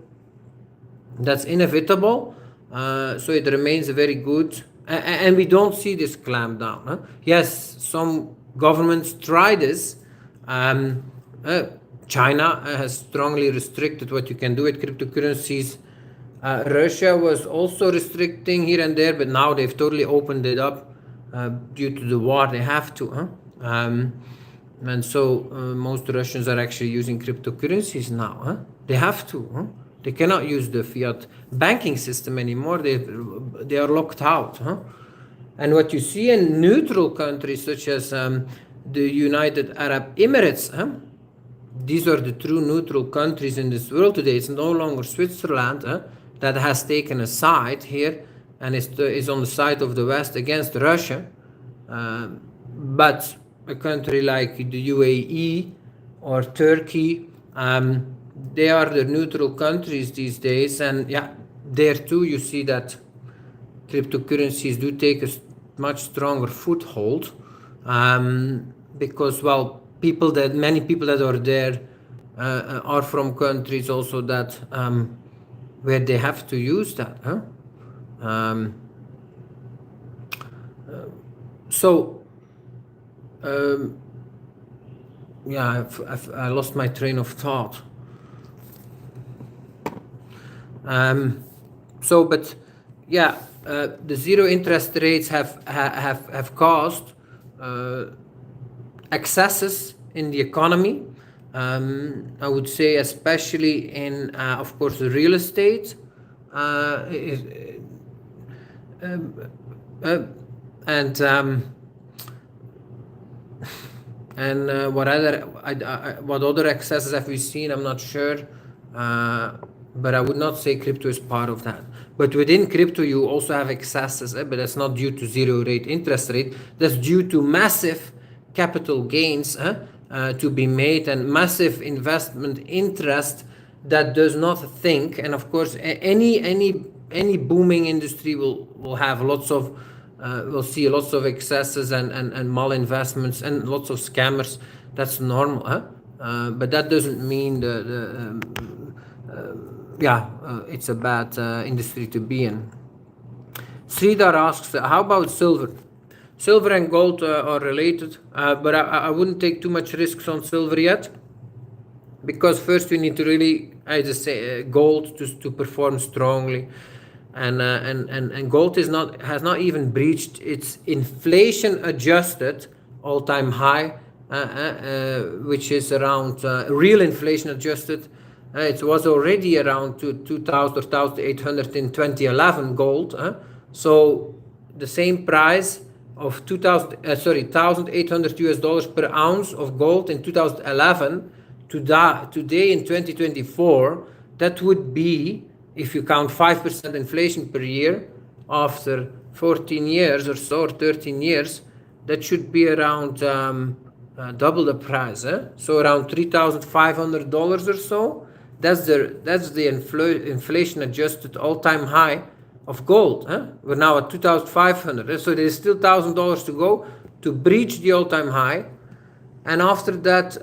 that's inevitable. So it remains a very good, and we don't see this clamp down. Yes, some governments try this. China has strongly restricted what you can do with cryptocurrencies. Russia was also restricting here and there, but now they've totally opened it up due to the war. They have to. And so most Russians are actually using cryptocurrencies now. They have to. They cannot use the fiat banking system anymore. They are locked out. And what you see in neutral countries such as the United Arab Emirates, these are the true neutral countries in this world today. It's no longer Switzerland that has taken a side here and is on the side of the West against Russia. But a country like the UAE or Turkey, they are the neutral countries these days. And yeah, there too you see that cryptocurrencies do take a much stronger foothold, because, well, many people that are there are from countries also that where they have to use that. yeah, I lost my train of thought. But yeah, the zero interest rates have caused excesses in the economy. I would say, especially in, of course, the real estate, uh, uh, and what other excesses have we seen? I'm not sure, but I would not say crypto is part of that. But within crypto, you also have excesses, but that's not due to zero rate interest rate. That's due to massive capital gains to be made and massive investment interest that does not think. And of course, any booming industry will have lots of we'll see lots of excesses and malinvestments and lots of scammers. That's normal, huh? But that doesn't mean it's a bad industry to be in. Sridhar asks, how about silver? Silver and gold are related, but I wouldn't take too much risks on silver yet, because first we need to really, I just say, gold to perform strongly. And gold has not even breached its inflation adjusted all-time high, which is around real inflation adjusted. It was already around 2,000 or 1,800 in 2011 gold. So the same price of $1,800 per ounce of gold in 2011 today in 2024, that would be, if you count 5% inflation per year after 14 years or so, or 13 years, that should be around double the price. So around $3,500 or so. That's the inflation adjusted all-time high of gold. We're now at 2,500. So there's still $1,000 to go to breach the all-time high. And after that,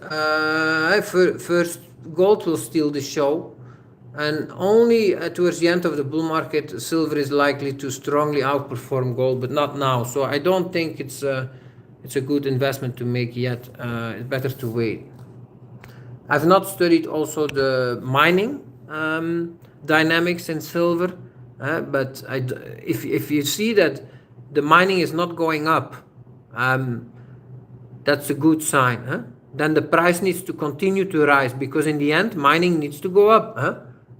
first gold will steal the show. And only towards the end of the bull market, silver is likely to strongly outperform gold, but not now. So I don't think it's a good investment to make yet. It's better to wait. I've not studied also the mining dynamics in silver, but if you see that the mining is not going up, that's a good sign. Then the price needs to continue to rise, because in the end, mining needs to go up.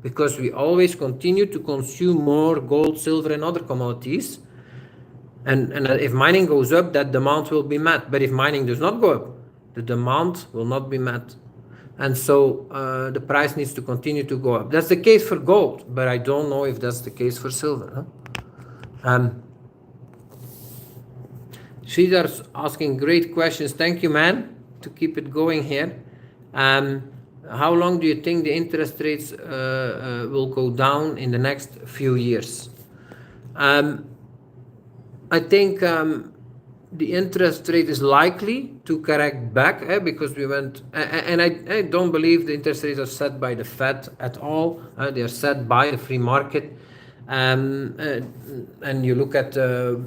Because we always continue to consume more gold, silver, and other commodities. And if mining goes up, that demand will be met. But if mining does not go up, the demand will not be met. And so the price needs to continue to go up. That's the case for gold, but I don't know if that's the case for silver. Sridhar's asking great questions. Thank you, man, to keep it going here. How long do you think the interest rates will go down in the next few years? I think the interest rate is likely to correct back, because we went, and I don't believe the interest rates are set by the Fed at all. They are set by the free market. And you look at the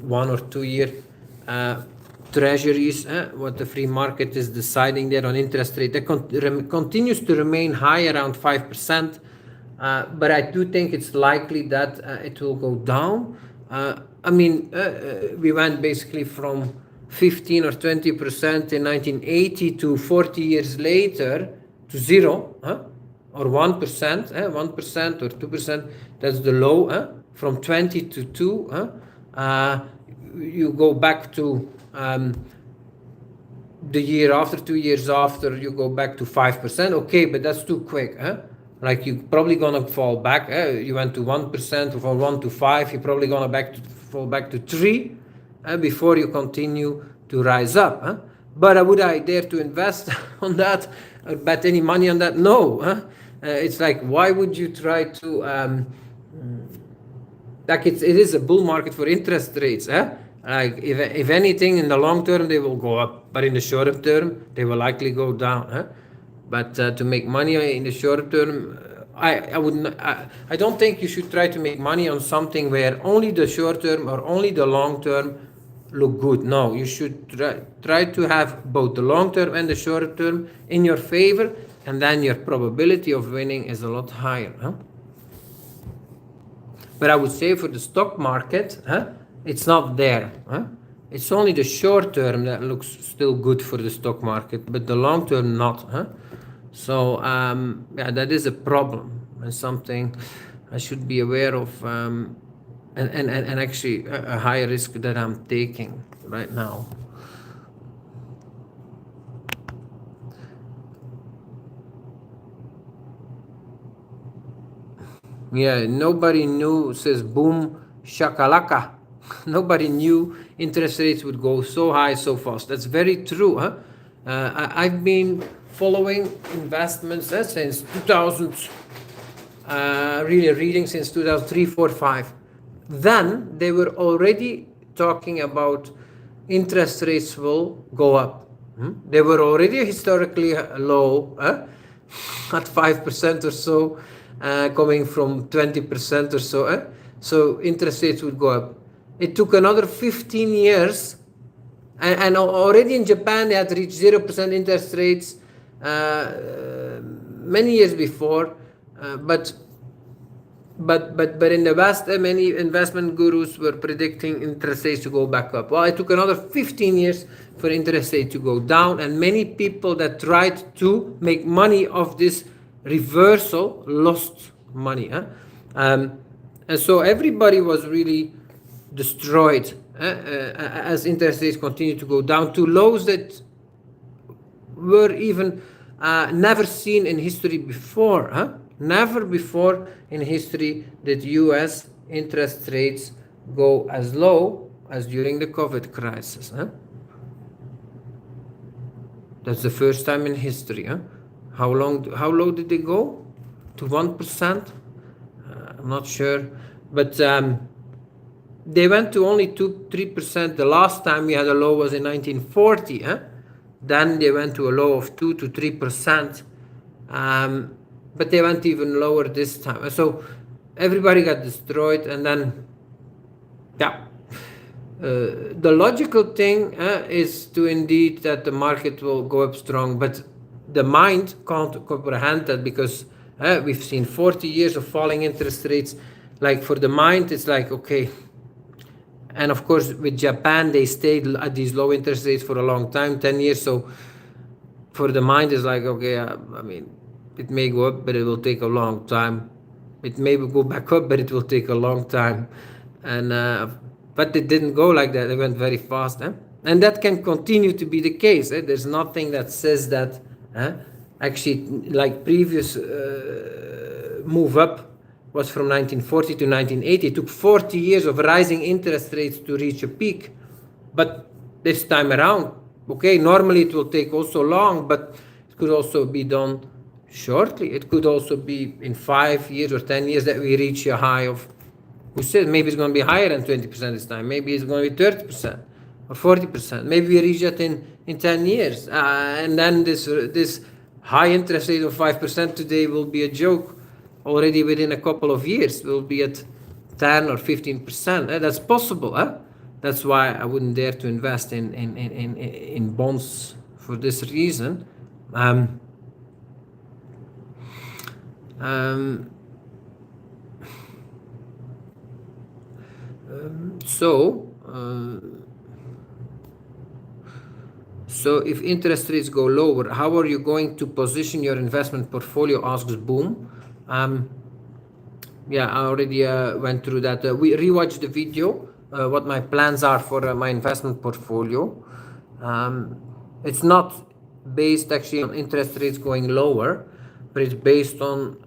1 or 2 year treasuries, what the free market is deciding there on interest rate, that continues to remain high, around 5%. But I do think it's likely that it will go down. We went basically from 15 or 20% in 1980 to 40 years later to zero, or 1%, 1% or 2%. That's the low. From 20 to 2, you go back to the year after, 2 years after, you go back to 5%. Okay, but that's too quick. Like, you're probably gonna fall back. You went to 1%, from 1 to 5. You're probably gonna fall back to 3 before you continue to rise up. But would I dare to invest on that or bet any money on that? No. It's like, why would you try to it is a bull market for interest rates. Like, if anything, in the long term they will go up, but in the short term they will likely go down. But to make money in the short term, I don't think you should try to make money on something where only the short term or only the long term look good. No, you should try to have both the long term and the short term in your favor, and then your probability of winning is a lot higher. But I would say for the stock market, it's not there. It's only the short term that looks still good for the stock market, but the long term not. So yeah, that is a problem and something I should be aware of, and actually a high risk that I'm taking right now. Yeah, nobody knew, says Boom Shakalaka. Nobody knew interest rates would go so high so fast. That's very true. I've been following investments since 2000, really reading since 2003, 4, 5. Then they were already talking about interest rates will go up. They were already historically low, at 5% or so, coming from 20% or so. So interest rates would go up. It took another 15 years, and already in Japan they had reached 0% interest rates many years before, but in the West, many investment gurus were predicting interest rates to go back up. Well, it took another 15 years for interest rates to go down, and many people that tried to make money off this reversal lost money. And so everybody was really destroyed as interest rates continued to go down to lows that were even never seen in history before. Never before in history did US interest rates go as low as during the COVID crisis. That's the first time in history. How low did they go? To 1%? I'm not sure. But they went to only 2-3%. The last time we had a low was in 1940. Then they went to a low of 2 to 3%. But they went even lower this time. So everybody got destroyed. And then, yeah. The logical thing is to indeed that the market will go up strong. But the mind can't comprehend that because we've seen 40 years of falling interest rates. Like for the mind, it's like, okay. And of course, with Japan, they stayed at these low interest rates for a long time, 10 years. So for the mind, it's like, okay, I mean, it may go up, but it will take a long time. It may go back up, but it will take a long time. And but it didn't go like that. It went very fast. And that can continue to be the case. There's nothing that says that actually, like previous move up was from 1940 to 1980. It took 40 years of rising interest rates to reach a peak. But this time around, okay, normally it will take also long, but it could also be done shortly. It could also be in 5 years or 10 years that we reach a high of, who said maybe it's going to be higher than 20% this time. Maybe it's going to be 30% or 40%. Maybe we reach that in 10 years. And then this high interest rate of 5% today will be a joke. Already within a couple of years, we'll be at 10 or 15%. That's possible. That's why I wouldn't dare to invest in bonds for this reason. So if interest rates go lower, how are you going to position your investment portfolio, asks Boom. Yeah, I already went through that. We rewatched the video, what my plans are for my investment portfolio. It's not based actually on interest rates going lower, but it's based on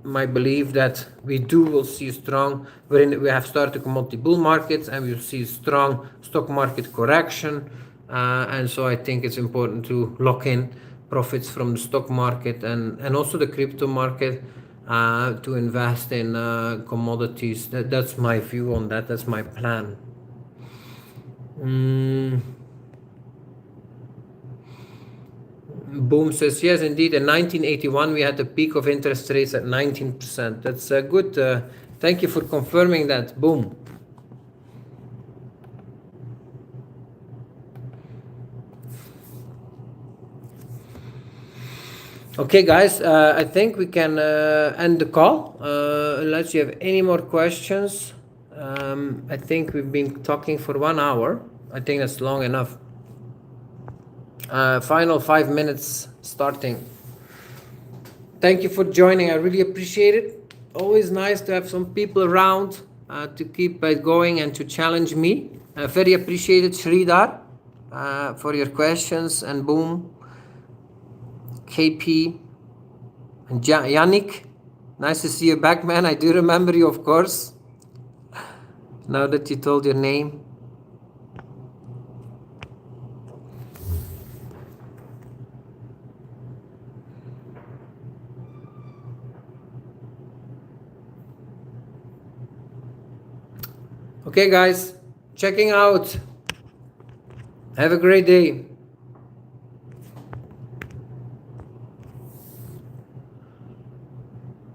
my belief that we will see strong, we have started commodity bull markets and we'll see strong stock market correction. And so I think it's important to lock in profits from the stock market and also the crypto market to invest in commodities. That's my view on that. That's my plan. Boom says, yes, indeed. In 1981, we had the peak of interest rates at 19%. That's good. Thank you for confirming that. Boom. Okay, guys, I think we can end the call. Unless you have any more questions. I think we've been talking for 1 hour. I think that's long enough. Final 5 minutes starting. Thank you for joining. I really appreciate it. Always nice to have some people around to keep it going and to challenge me. Very appreciated, Sridhar, for your questions, and Boom, KP, and Yannick. Nice to see you back, man. I do remember you, of course, now that you told your name. Okay, guys, checking out. Have a great day.